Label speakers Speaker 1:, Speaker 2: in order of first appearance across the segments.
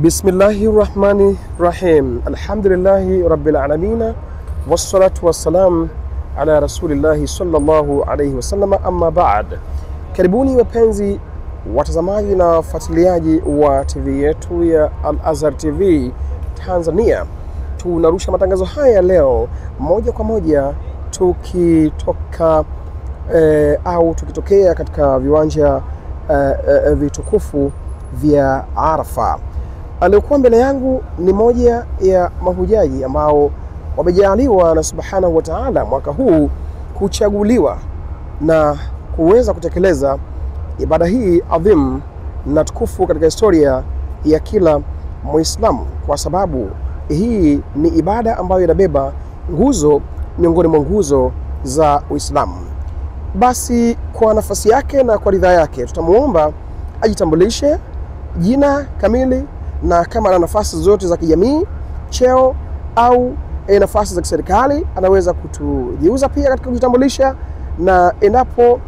Speaker 1: Bismillahirrahmanirrahim. Alhamdulillahi rabbil alamin. Wassalatu wassalam ala rasulillahi sallallahu alayhi wasallam, amma ba'd. Karibuni wapenzi watazamaji na wafuatiliaji wa TV yetu ya Al-Azhar TV Tanzania. Tunarusha matangazo haya leo moja kwa moja tukitokea katika viwanja vitukufu vya Arafa. Aliyekuwa mbele yangu ni moja ya mahujaji ambao wamejaliwa na Subhanahu wa Ta'ala mwaka huu kuchaguliwa na kuweza kutekeleza ibada hii adhim na tukufu katika historia ya kila Muislamu, kwa sababu hii ni ibada ambayo inabeba nguzo miongoni mwa nguzo za Uislamu. Basi kwa nafasi yake na kwa ridhaa yake tutamuomba ajitambulishe jina kamili, na kama ana nafasi zote za kijamii, cheo au nafasi za kiserikali anaweza kutujiuza pia katika kujitambulisha, na endapo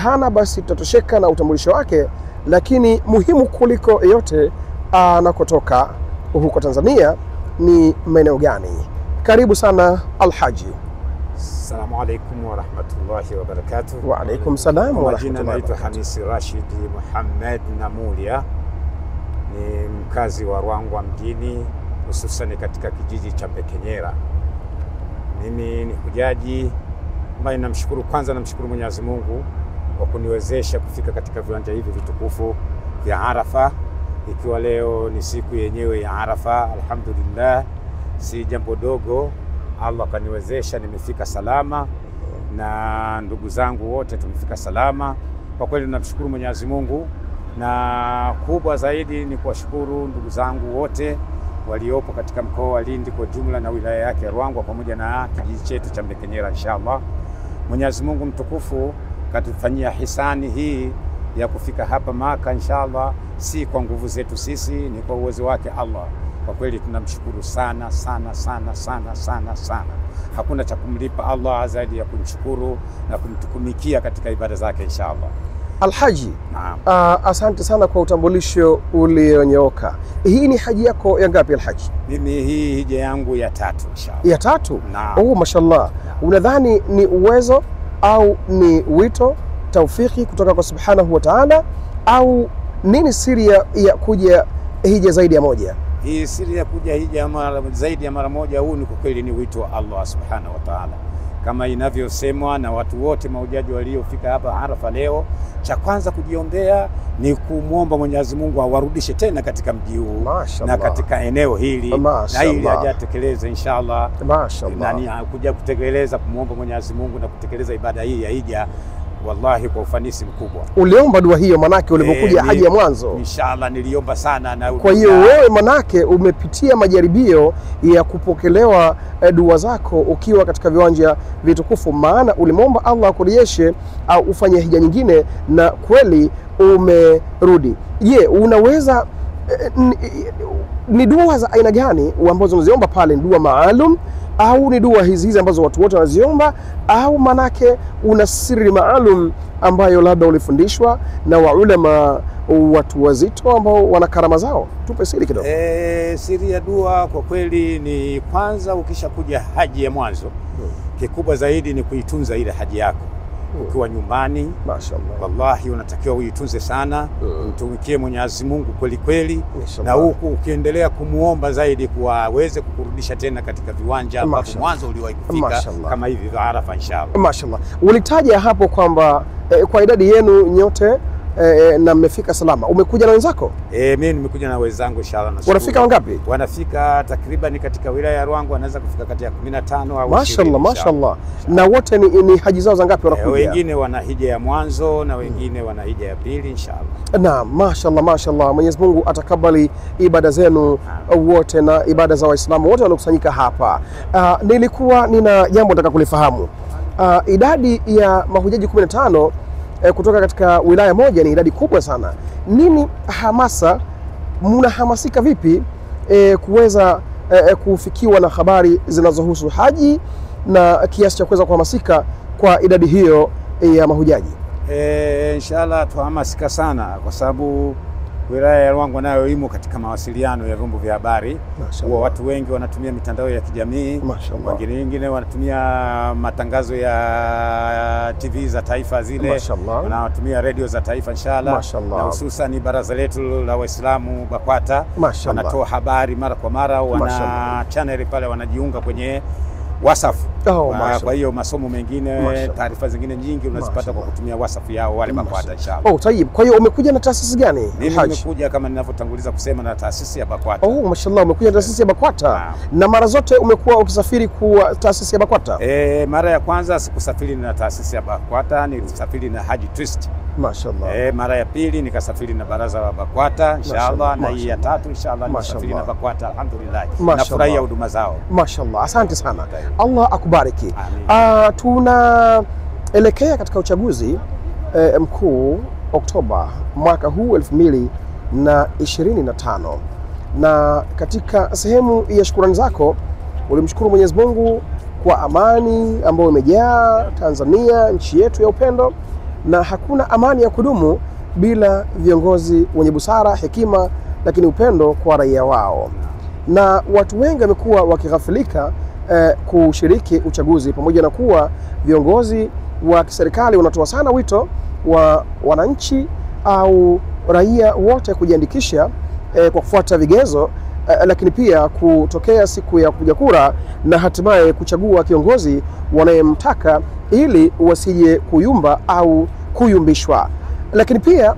Speaker 1: hana basi tutatosheka na utambulisho wake. Lakini muhimu kuliko yote, anakotoka huko Tanzania ni maeneo gani? Karibu sana Alhaji.
Speaker 2: Assalamu alaikum wa rahmatullahi wa barakatuh.
Speaker 1: Wa alaikum salam wa rahmatullahi.
Speaker 2: Naitwa Hamisi Rashidi Muhammad Namulia, ni mkazi wa Ruangwa mjini, hususan katika kijiji cha Mbekenyera. Mimi ni hujaji ambaye namshukuru Mwenyezi Mungu kwa kuniwezesha kufika katika viwanja hivi vitukufu vya Arafa, ikiwa leo ni siku yenyewe ya Arafa. Alhamdulillah, si jambo dogo. Allah kaniwezesha, nimefika salama na ndugu zangu wote tumefika salama. Kwa kweli tunamshukuru Mwenyezi Mungu, na kubwa zaidi ni kuwashukuru ndugu zangu wote waliopo katika mkoa wa Lindi kwa jumla na wilaya yake ya Ruangwa pamoja na kijiji chetu cha Mbekenyera. Inshallah Mwenyezi Mungu mtukufu katufanyia hisani hii ya kufika hapa Maka. Inshallah si kwa nguvu zetu sisi, ni kwa uwezo wake Allah. Kwa kweli tunamshukuru sana sana sana sana sana sana. Hakuna cha kumlipa Allah zaidi ya kumshukuru na kumtukumikia katika ibada zake inshallah.
Speaker 1: Alhaji, asante sana kwa utambulisho ulionyooka. Hii ni haji yako ya ngapi Alhaji?
Speaker 2: Mimi hii hija yangu ya 3 inshallah.
Speaker 1: Ya 3? Oh, mashallah. Unadhani ni uwezo au ni wito, taufiki kutoka kwa Subhanahu wa Ta'ala, au nini siri ya kuja hija zaidi ya moja?
Speaker 2: Hii siri ya kuja hija zaidi ya mara moja, huu ni kwa kweli ni wito wa Allah Subhanahu wa Ta'ala, kama inavyosemwa na watu wote mahujaji waliofika hapa Arafa leo. Cha kwanza kujiombea ni kumwomba Mwenyezi Mungu awarudishe tena katika mji huu na katika eneo hili, na ili ajatekeleze inshallah. Na kuja kutekeleza, kumwomba Mwenyezi Mungu na kutekeleza ibada hii ya hija wallahi kwa ufanisi mkubwa. Uliomba dua hiyo manake ulipokuja haji ya mwanzo? Inshallah niliomba sana. Na
Speaker 1: kwa hiyo wewe manake umepitia majaribio ya kupokelewa dua zako ukiwa katika viwanja vitukufu, maana ulimwomba Allah akurejeshe au ufanye hija nyingine na kweli umerudi. Je, unaweza ni dua za aina gani ambazo unaziomba pale? Ni dua maalum au ni dua hizi ambazo watu wote wanaziomba, au manake una siri maalum ambayo labda ulifundishwa na waulama, watu wazito ambao wana karama zao? Tupe siri kidogo.
Speaker 2: Siri ya dua kwa kweli ni kwanza, ukishakuja haji ya mwanzo, kikubwa zaidi ni kuitunza ile haji yako. Ukiwa nyumbani, mashallah, wallahi unatakiwa uitunze sana, mtumikie Mwenyezi Mungu kweli kweli, na huku ukiendelea kumuomba zaidi kuwaweze kukurudisha tena katika viwanja ambavyo mwanzo uliwahi kufika, kama hivi vya Arafa inshallah.
Speaker 1: Mashallah. Ulitaja hapo kwamba kwa idadi yenu nyote na mmefika salama. Umekuja na wenzako?
Speaker 2: Mimi nimekuja na wenzangu inshallah.
Speaker 1: Wanafika wangapi?
Speaker 2: Wanafika takriban katika wilaya ya Ruangwa wanaweza kufika kati ya 15 au 20.
Speaker 1: Mashallah, mashallah. Na wote ni haji zao za ngapi wanakuja?
Speaker 2: Wengine wana hija ya mwanzo na wengine wana hija ya pili inshallah.
Speaker 1: Naam, mashallah, mashallah. Mwenyezi Mungu atakabali ibada zenu wote na ibada za Waislamu wote waliokusanyika hapa. Nilikuwa nina jambo nataka kulifahamu. Idadi ya mahujaji 15 kutoka katika wilaya moja ni idadi kubwa sana. Nini hamasa, mnahamasika vipi kuweza kufikiwa na habari zinazohusu haji na kiasi cha kuweza kuhamasika kwa idadi hiyo ya mahujaji?
Speaker 2: Inshallah tuhamasika sana, kwa sababu Wilaya ya Ruangwa nayo imo katika mawasiliano ya vyombo vya habari. Huwa watu wengi wanatumia mitandao ya kijamii, wengine wanatumia matangazo ya TV za taifa zile, wanatumia radio za taifa inshallah, na hususan baraza letu la Waislamu BAKWATA wanatoa habari mara kwa mara, wana channel pale wanajiunga kwenye WhatsApp. Kwa hiyo masomo mengine, taarifa zingine nyingi unazipata kwa kutumia WhatsApp yao wale BAKWATA inshallah.
Speaker 1: Tayib. Kwa hiyo umekuja na taasisi gani?
Speaker 2: Mimi nimekuja kama ninavyotanguliza kusema na taasisi ya BAKWATA.
Speaker 1: Mashallah, umekuja na taasisi ya BAKWATA. Na mara zote umekuwa ukisafiri kwa taasisi ya BAKWATA?
Speaker 2: Mara ya kwanza sikusafiri na taasisi ya BAKWATA, nilisafiri na Haji Twist.
Speaker 1: Mashallah.
Speaker 2: Mara ya pili nikasafiri na baraza la BAKWATA inshallah, na hii ya tatu inshallah nikasafiri na BAKWATA. Alhamdulillah, nafurahia huduma zao. Mashallah,
Speaker 1: asante sana. Allah akubariki. Tunaelekea katika uchaguzi mkuu Oktoba mwaka huu 2025, na katika sehemu ya shukrani zako ulimshukuru Mwenyezi Mungu kwa amani ambayo imejaa Tanzania, nchi yetu ya upendo, na hakuna amani ya kudumu bila viongozi wenye busara, hekima, lakini upendo kwa raia wao. Na watu wengi wamekuwa wakighafilika kushiriki uchaguzi, pamoja na kuwa viongozi wa kiserikali wanatoa sana wito wa wananchi au raia wote kujiandikisha kwa kufuata vigezo, lakini pia kutokea siku ya kupiga kura na hatimaye kuchagua kiongozi wanayemtaka, ili wasije kuyumba au kuyumbishwa. Lakini pia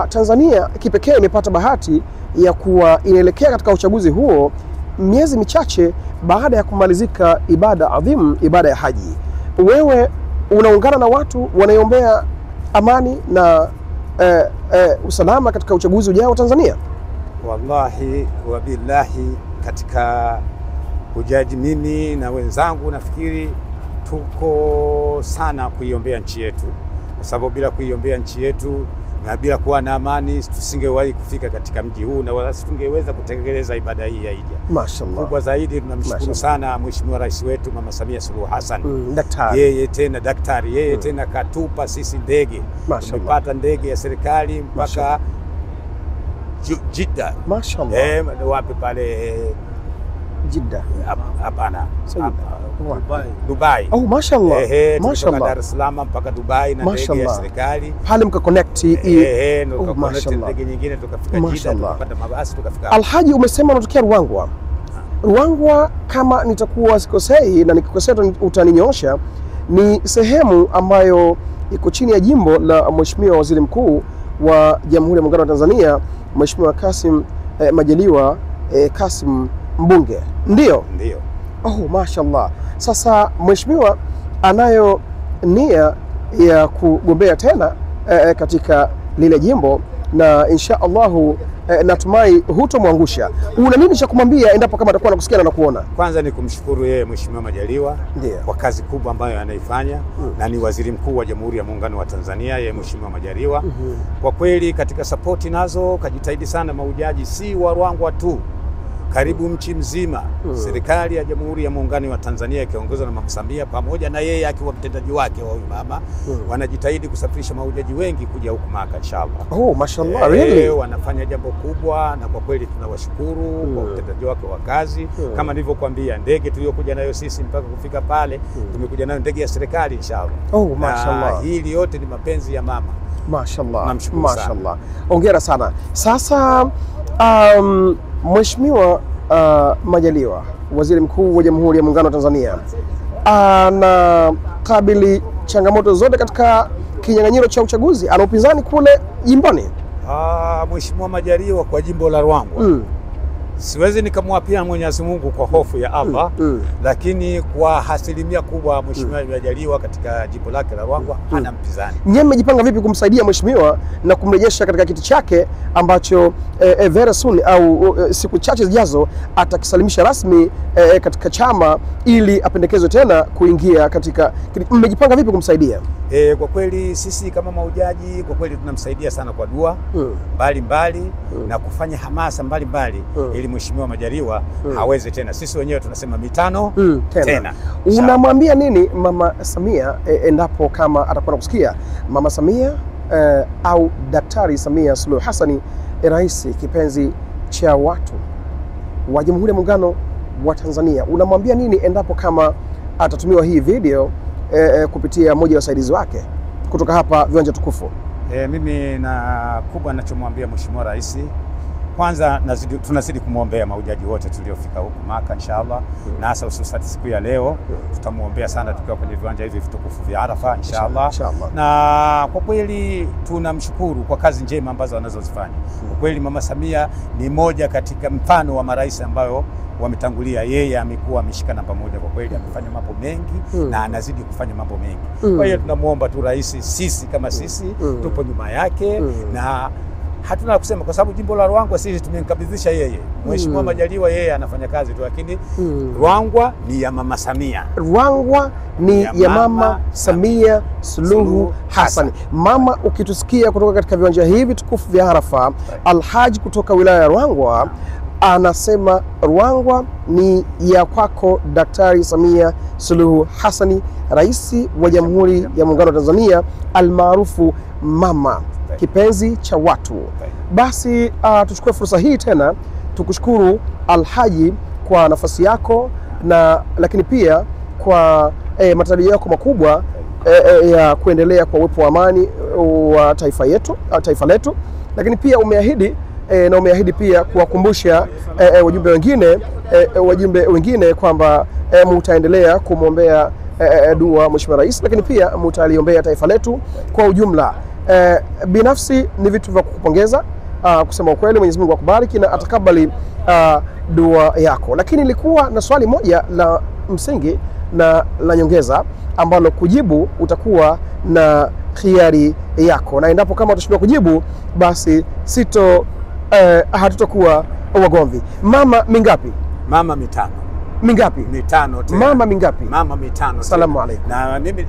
Speaker 1: Tanzania kipekee imepata bahati ya kuwa inaelekea katika uchaguzi huo miezi michache baada ya kumalizika ibada adhimu, ibada ya haji. Wewe unaungana na watu wanaombea amani na usalama katika uchaguzi ujao Tanzania?
Speaker 2: Wallahi wa billahi, katika hujaji mimi na wenzangu nafikiri tuko sana kuiombea nchi yetu, kwa sababu bila kuiombea nchi yetu na bila kuwa na amani tusingewahi kufika katika mji huu na wala tungeweza kutekeleza ibada hii ya Hija.
Speaker 1: Mashallah.
Speaker 2: Kubwa zaidi tunamshukuru sana Mheshimiwa Rais wetu Mama Samia Suluhu Hassan. Yeye tena daktari, yeye tena katupa sisi ndege. Tumepata ndege ya serikali mpaka Jeddah.
Speaker 1: Mashallah.
Speaker 2: Wapi pale
Speaker 1: Jeddah?
Speaker 2: Hapana. Dubai.
Speaker 1: Mashallah.
Speaker 2: Mashallah. Dar es Salaam mpaka Dubai na ndege ya serikali.
Speaker 1: Pale mkaconnect
Speaker 2: ndege nyingine tukafika Jeddah, tukapata mabasi tukafika.
Speaker 1: Alhaji, umesema unatokea Ruangwa. Ruangwa, kama nitakuwa sikosei na nikikosea utaninyoosha, ni sehemu ambayo iko chini ya jimbo la Mheshimiwa Waziri Mkuu wa Jamhuri ya Muungano wa Tanzania, Mheshimiwa Kassim Majaliwa Kassim Mbunge. Ndio?
Speaker 2: Ndio.
Speaker 1: Mashallah. Sasa mheshimiwa anayo nia ya kugombea tena katika lile jimbo, na insha Allahu natumai hutomwangusha. Una nini cha kumwambia endapo kama atakuwa anakusikia na kuona?
Speaker 2: Kwanza ni kumshukuru yeye Mheshimiwa Majaliwa kwa kazi kubwa ambayo anaifanya, na ni waziri mkuu wa Jamhuri ya Muungano wa Tanzania yeye Mheshimiwa Majaliwa. Kwa kweli katika sapoti nazo kajitahidi sana mahujaji, si wa Ruangwa tu, karibu nchi mzima. Serikali ya Jamhuri ya Muungano wa Tanzania ikiongozwa na Mama Samia pamoja na yeye akiwa mtendaji wake wa huyu mama, wanajitahidi kusafirisha mahujaji wengi kuja huku Maka inshallah.
Speaker 1: Mashallah, really?
Speaker 2: Wanafanya jambo kubwa na kwa kweli tunawashukuru kwa utendaji wake wa kazi. Kama nilivyokuambia, ndege tuliyokuja nayo sisi mpaka kufika pale tumekuja nayo ndege ya serikali inshallah.
Speaker 1: Mashallah.
Speaker 2: Hili yote ni mapenzi ya mama.
Speaker 1: Mashallah. Mashallah. Hongera sana. Sasa Mheshimiwa Majaliwa, Waziri Mkuu wa Jamhuri ya Muungano wa Tanzania, anakabili changamoto zote katika kinyang'anyiro cha uchaguzi. Ana upinzani kule jimboni?
Speaker 2: Mheshimiwa Majaliwa kwa jimbo la Ruangwa siwezi nikamwapia Mwenyezi Mungu kwa hofu ya Allah, lakini kwa asilimia kubwa Mheshimiwa Majaliwa katika jimbo lake la Ruangwa hana mpinzani.
Speaker 1: Nyie mmejipanga vipi kumsaidia mheshimiwa na kumrejesha katika kiti chake ambacho very soon au siku chache zijazo atakisalimisha rasmi katika chama ili apendekezwe tena kuingia katika, mmejipanga vipi kumsaidia?
Speaker 2: Kwa kweli sisi kama mahujaji kwa kweli tunamsaidia sana kwa dua mbalimbali na kufanya hamasa mbalimbali ili Mheshimiwa Majaliwa aweze tena. Sisi wenyewe tunasema mitano tena.
Speaker 1: Unamwambia nini Mama Samia endapo kama atakuwa kusikia? Mama Samia au Daktari Samia Suluhu Hassan, rais kipenzi cha watu wa Jamhuri ya Muungano wa Tanzania, unamwambia nini endapo kama atatumiwa hii video kupitia mmoja wa wasaidizi wake kutoka hapa viwanja tukufu?
Speaker 2: Mimi kubwa ninachomwambia Mheshimiwa Rais, kwanza tunazidi kumwombea mahujaji wote tuliofika huku Maka inshallah, na hasa hususan siku ya leo tutamuombea sana tukiwa kwenye viwanja hivi vitukufu vya Arafa inshallah. Na kwa kweli tunamshukuru kwa kazi njema ambazo anazozifanya. Kwa kweli Mama Samia ni moja katika mfano wa marais ambayo wametangulia. Yeye amekuwa ameshikana pamoja, kwa kweli amefanya mambo mengi na anazidi kufanya mambo mengi. Kwa hiyo tunamuomba tu rais, sisi kama sisi tupo nyuma yake na hatuna kusema, kwa sababu jimbo la Ruangwa sisi tumemkabidhisha yeye. Mheshimiwa Majaliwa yeye anafanya kazi tu, lakini Ruangwa ni ya Mama Samia.
Speaker 1: Ruangwa ni ya Mama Samia Suluhu Hassan. Mama, ukitusikia kutoka katika viwanja hivi tukufu vya Arafa, Alhaji kutoka wilaya ya Ruangwa anasema Ruangwa ni ya kwako Daktari Samia Suluhu Hassan, rais wa Jamhuri ya Muungano wa Tanzania, almaarufu mama kipenzi cha watu. Basi tuchukue fursa hii tena tukushukuru Alhaji kwa nafasi yako, na lakini pia kwa matarajio yako makubwa ya kuendelea kwa uwepo wa amani wa taifa letu, lakini pia umeahidi pia kuwakumbusha wajumbe wengine kwamba mutaendelea kumwombea dua Mheshimiwa Rais, lakini pia mutaliombea taifa letu kwa ujumla. Binafsi ni vitu vya kukupongeza, kusema ukweli. Mwenyezi Mungu akubariki na atakabali dua yako. Lakini nilikuwa na swali moja la msingi na la nyongeza ambalo kujibu utakuwa na khiari yako, na endapo kama utashindwa kujibu basi hatutakuwa wagomvi. Mama mingapi?
Speaker 2: Mama mitano.
Speaker 1: Mingapi?
Speaker 2: Mitano tena.
Speaker 1: Mama mingapi?
Speaker 2: Mama mitano.
Speaker 1: Asalamu alaykum.
Speaker 2: Na mimi